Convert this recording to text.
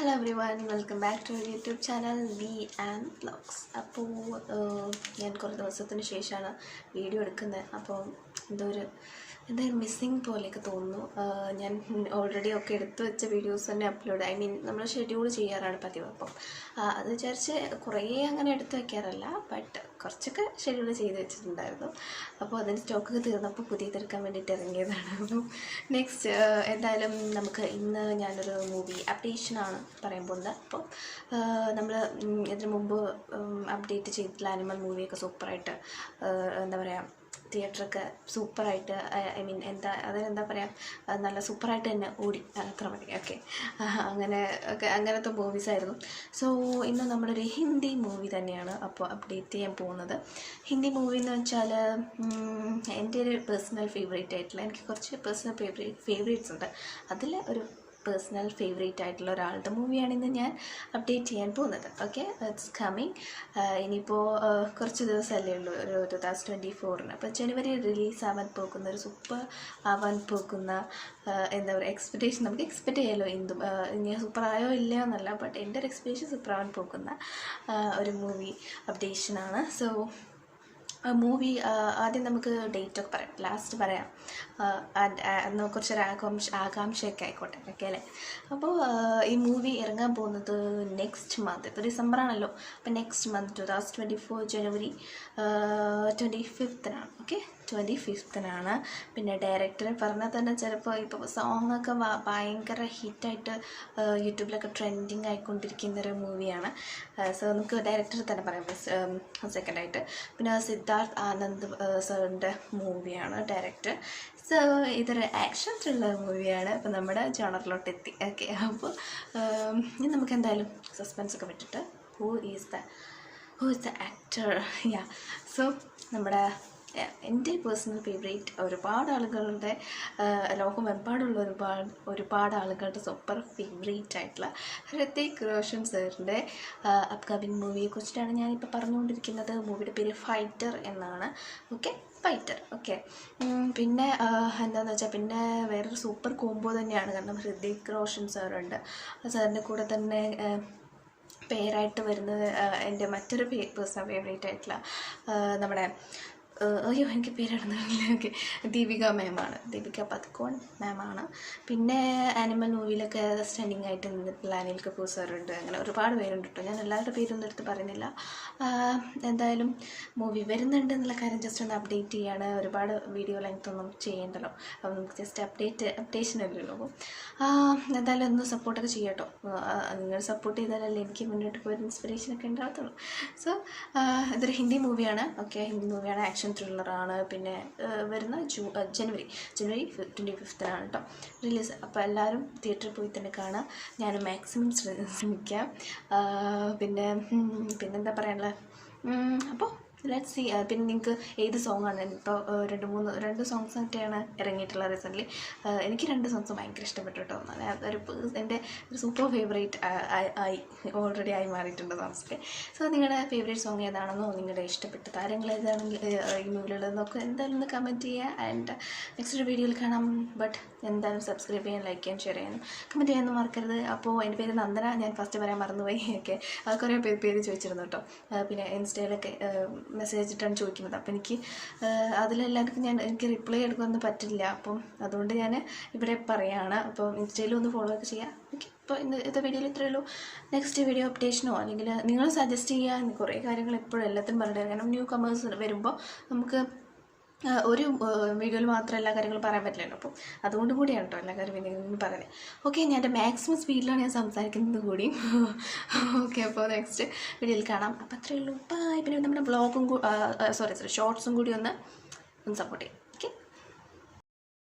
Hello everyone, welcome back to our YouTube channel V and Vlogs. അപ്പോൾ ഞാൻ കുറേ ദിവസത്തിന് ശേഷമാണ് വീഡിയോ എടുക്കുന്നത്. അപ്പോൾ എന്തായാലും മിസ്സിങ് പോലെയൊക്കെ തോന്നുന്നു. ഞാൻ ഓൾറെഡി ഒക്കെ എടുത്തു വെച്ച വീഡിയോസ് തന്നെ അപ്ലോഡ് നമ്മൾ ഷെഡ്യൂൾ ചെയ്യാറാണ് പതിവ്. അപ്പം അത് വിചാരിച്ച് കുറേ അങ്ങനെ എടുത്തു വയ്ക്കാറല്ല, ബട്ട് കുറച്ചൊക്കെ ഷെഡ്യൂൾ ചെയ്ത് വെച്ചിട്ടുണ്ടായിരുന്നു. അപ്പോൾ അതിൻ്റെ സ്റ്റോക്കൊക്കെ തീർന്നപ്പോൾ പുതിയതെടുക്കാൻ വേണ്ടിയിട്ട് ഇറങ്ങിയതാണ്. അപ്പോൾ നെക്സ്റ്റ് എന്തായാലും നമുക്ക് ഇന്ന് ഞാനൊരു മൂവി അപ്ഡേഷനാണ് പറയാൻ പോകുന്നത്. അപ്പോൾ നമ്മൾ ഇതിനു മുമ്പ് അപ്ഡേറ്റ് ചെയ്തിട്ടുള്ള ആനിമൽ മൂവിയൊക്കെ സൂപ്പറായിട്ട് എന്താ പറയുക, തിയേറ്ററൊക്കെ സൂപ്പറായിട്ട് അതിനെന്താ പറയുക, നല്ല സൂപ്പറായിട്ട് തന്നെ ഓടി, അത്ര മതി. അങ്ങനത്തെ മൂവീസായിരുന്നു. സോ ഇന്ന് നമ്മളൊരു ഹിന്ദി മൂവി തന്നെയാണ് അപ്പോൾ അപ്ഡേറ്റ് ചെയ്യാൻ പോകുന്നത്. ഹിന്ദി മൂവി എന്ന് വെച്ചാൽ എൻ്റെ ഒരു പേഴ്സണൽ ഫേവറേറ്റ് ആയിട്ടുള്ള, എനിക്ക് കുറച്ച് പേഴ്സണൽ ഫേവറേറ്റ്സ് ഉണ്ട്. അതിൽ ഒരു പേഴ്സണൽ ഫേവറേറ്റ് ആയിട്ടുള്ള ഒരാളുടെ മൂവിയാണ് ഇന്ന് ഞാൻ അപ്ഡേറ്റ് ചെയ്യാൻ പോകുന്നത്. Okay, it's coming. ഇനിയിപ്പോൾ കുറച്ച് ദിവസമല്ലേ ഉള്ളൂ, ഒരു 2024. അപ്പോൾ ജനുവരി റിലീസ് ആവാൻ പോകുന്ന ഒരു സൂപ്പർ ആവാൻ പോകുന്ന എന്താ പറയുക, എക്സ്പെക്റ്റേഷൻ നമുക്ക് എക്സ്പെക്റ്റ് ചെയ്യാമല്ലോ. ഇനി സൂപ്പറായോ ഇല്ലയോ എന്നല്ല, ബട്ട് എൻ്റെ ഒരു എക്സ്പെക്റ്റേഷൻ സൂപ്പറാവാൻ പോകുന്ന ഒരു മൂവി അപ്ഡേഷനാണ്. സോ മൂവി ആദ്യം നമുക്ക് ഡേറ്റൊക്കെ പറയാം, ലാസ്റ്റ് പറയാം. കുറച്ചൊരു ആകാംക്ഷയൊക്കെ ആയിക്കോട്ടെ. ഓക്കെ അല്ലേ? അപ്പോൾ ഈ മൂവി ഇറങ്ങാൻ പോകുന്നത് നെക്സ്റ്റ് മന്ത്, ഇപ്പോൾ ഡിസംബറാണല്ലോ. അപ്പോൾ നെക്സ്റ്റ് മന്ത് 2024 ജനുവരി 25th. Okay, 25th. പിന്നെ ഡയറക്ടർ പറഞ്ഞാൽ തന്നെ ചിലപ്പോൾ ഇപ്പോൾ സോങ്ങൊക്കെ ഭയങ്കര ഹിറ്റായിട്ട് യൂട്യൂബിലൊക്കെ ട്രെൻഡിങ് ആയിക്കൊണ്ടിരിക്കുന്നൊരു മൂവിയാണ്. സോ നമുക്ക് ഡയറക്ടർ തന്നെ പറയാം സെക്കൻഡായിട്ട്. പിന്നെ സിദ്ധാർത്ഥ് ആനന്ദ് സാറിൻ്റെ മൂവിയാണ് ഡയറക്ടർ. സോ ഇതൊരു ആക്ഷൻ ത്രില്ലർ മൂവിയാണ്. അപ്പോൾ നമ്മുടെ ജോണറിലോട്ട് എത്തി. ഓക്കെ, അപ്പോൾ ഇനി നമുക്ക് എന്തായാലും സസ്പെൻസൊക്കെ വിട്ടിട്ട് who is the actor. So നമ്മുടെ എൻ്റെ പേഴ്സണൽ ഫേവറേറ്റ്, ഒരുപാട് ആളുകളുടെ ലോകമെമ്പാടുള്ള ഒരുപാട് ആളുകളുടെ സൂപ്പർ ഫേവറേറ്റ് ആയിട്ടുള്ള ഹൃതിക് റോഷൻ സാറിൻ്റെ അപ്കമിങ് മൂവിയെക്കുറിച്ചിട്ടാണ് ഞാനിപ്പോൾ പറഞ്ഞുകൊണ്ടിരിക്കുന്നത്. മൂവിയുടെ പേര് ഫൈറ്റർ എന്നാണ്. Okay, fighter. ഓക്കെ, പിന്നെ എന്താണെന്ന് വെച്ചാൽ പിന്നെ വേറൊരു സൂപ്പർ കോംബോ തന്നെയാണ്. കാരണം ഹൃതിക് റോഷൻ സാറുണ്ട്, സാറിൻ്റെ കൂടെ തന്നെ പേരായിട്ട് വരുന്നത് എൻ്റെ മറ്റൊരു പേഴ്സണൽ ഫേവറേറ്റ് ആയിട്ടുള്ള നമ്മുടെ എനിക്ക് പേരിടുന്നില്ല. ഓക്കെ, ദീപിക മാമാണ്, ദീപിക പദുക്കോൺ മാമാണ്. പിന്നെ ആനിമൽ മൂവിയിലൊക്കെ സ്റ്റണ്ടിങ് ആയിട്ട് നിന്നിട്ടുള്ള അനിൽ കപൂർ സാറുണ്ട്. അങ്ങനെ ഒരുപാട് പേരുണ്ട് കേട്ടോ. ഞാൻ എല്ലാവരുടെ പേരൊന്നും എടുത്ത് പറയുന്നില്ല. എന്തായാലും മൂവി വരുന്നുണ്ട് എന്നുള്ള കാര്യം ജസ്റ്റ് ഒന്ന് അപ്ഡേറ്റ് ചെയ്യാണ്. ഒരുപാട് വീഡിയോ ലെങ്ത് ഒന്നും ചെയ്യേണ്ടല്ലോ, അപ്പോൾ നമുക്ക് ജസ്റ്റ് അപ്ഡേഷൻ അല്ലല്ലോ. അപ്പോൾ എന്തായാലും ഒന്ന് സപ്പോർട്ടൊക്കെ ചെയ്യാം കേട്ടോ. നിങ്ങൾ സപ്പോർട്ട് ചെയ്താലല്ലേ എനിക്ക് മുന്നോട്ട് പോയൊരു ഇൻസ്പിറേഷനൊക്കെ ഉണ്ടാകത്തുള്ളൂ. സോ ഇതൊരു ഹിന്ദി മൂവിയാണ്. ഓക്കെ, ഹിന്ദി മൂവിയാണ്, ആക്ഷൻ ത്രില്ലറാണ്. പിന്നെ വരുന്ന ജനുവരി 25th കേട്ടോ റിലീസ്. അപ്പോൾ എല്ലാവരും തിയേറ്ററിൽ പോയി തന്നെ കാണാം. ഞാൻ മാക്സിമം ശ്രമിക്കാം. പിന്നെന്താ പറയാനുള്ളത്, അപ്പോൾ ലെറ്റ്സ് സീ. പിന്നെ നിങ്ങൾക്ക് ഏത് സോങ്ങാണ് ഇപ്പോൾ രണ്ട് സോങ്സ് ഒക്കെയാണ് ഇറങ്ങിയിട്ടുള്ള റീസെൻ്റ്ലി. എനിക്ക് 2 സോങ്സ് ഭയങ്കര ഇഷ്ടപ്പെട്ടു കേട്ടോ. എൻ്റെ ഒരു സൂപ്പർ ഫേവറേറ്റ് ഓൾറെഡി ആയി മാറിയിട്ടുണ്ട് സോങ്സൊക്കെ. സോ നിങ്ങളുടെ ഫേവറേറ്റ് സോങ് ഏതാണെന്നോ നിങ്ങളുടെ ഇഷ്ടപ്പെട്ട താരങ്ങൾ ഏതാണെങ്കിൽ ഈ മൂവിലുള്ളതെന്നൊക്കെ എന്തായാലും ഒന്ന് കമൻറ്റ് ചെയ്യുക. ആൻഡ് നെക്സ്റ്റ് വീഡിയോയിൽ കാണാം. ബട്ട് എന്തായാലും സബ്സ്ക്രൈബ് ചെയ്യാൻ, ലൈക്ക് ചെയ്യാൻ, ഷെയർ ചെയ്യാനും കമൻറ്റ് ചെയ്യാനൊന്നും മറക്കരുത്. അപ്പോൾ എൻ്റെ പേര് നന്ദന, ഞാൻ ഫസ്റ്റ് പറയാൻ മറന്നുപോയി. ഓക്കെ, കുറേ പേര് ചോദിച്ചിരുന്നു കേട്ടോ. പിന്നെ ഇൻസ്റ്റയിലൊക്കെ മെസ്സേജ് ഇട്ടാണ് ചോദിക്കുന്നത്. അപ്പോൾ അതിലെല്ലാവർക്കും എനിക്ക് റിപ്ലൈ എടുക്കാനൊന്നും പറ്റില്ല. അപ്പം അതുകൊണ്ട് ഞാൻ ഇവിടെ പറയുകയാണ്. അപ്പോൾ ഇൻസ്റ്റയിലും ഒന്ന് ഫോളോ ഒക്കെ ചെയ്യാം. ഓക്കെ, അപ്പോൾ ഇന്നത്തെ വീഡിയോയിൽ ഇത്രയേ ഉള്ളൂ. നെക്സ്റ്റ് വീഡിയോ അപ്ഡേഷനോ അല്ലെങ്കിൽ നിങ്ങൾ സജസ്റ്റ് ചെയ്യുക. കുറേ കാര്യങ്ങൾ എപ്പോഴും എല്ലാത്തിനും പറഞ്ഞിട്ട്, കാരണം ന്യൂ കമേഴ്സ് വരുമ്പോൾ നമുക്ക് ഒരു വീഡിയോയിൽ മാത്രം എല്ലാ കാര്യങ്ങളും പറയാൻ പറ്റില്ലല്ലോ. അപ്പോൾ അതുകൊണ്ട് കൂടിയാണ് കേട്ടോ എല്ലാ കാര്യം പറയുന്നത്. ഓക്കെ, ഞാൻ എൻ്റെ മാക്സിമം സ്പീഡിലാണ് ഞാൻ സംസാരിക്കുന്നത് കൂടി. ഓക്കെ, അപ്പോൾ നെക്സ്റ്റ് വീഡിയോയിൽ കാണാം. അപ്പോൾ അത്രയേ ഉള്ളൂ. ബൈ. പിന്നെ നമ്മുടെ ബ്ലോഗും ഷോർട്സും കൂടി ഒന്ന് സപ്പോർട്ട് ചെയ്യും.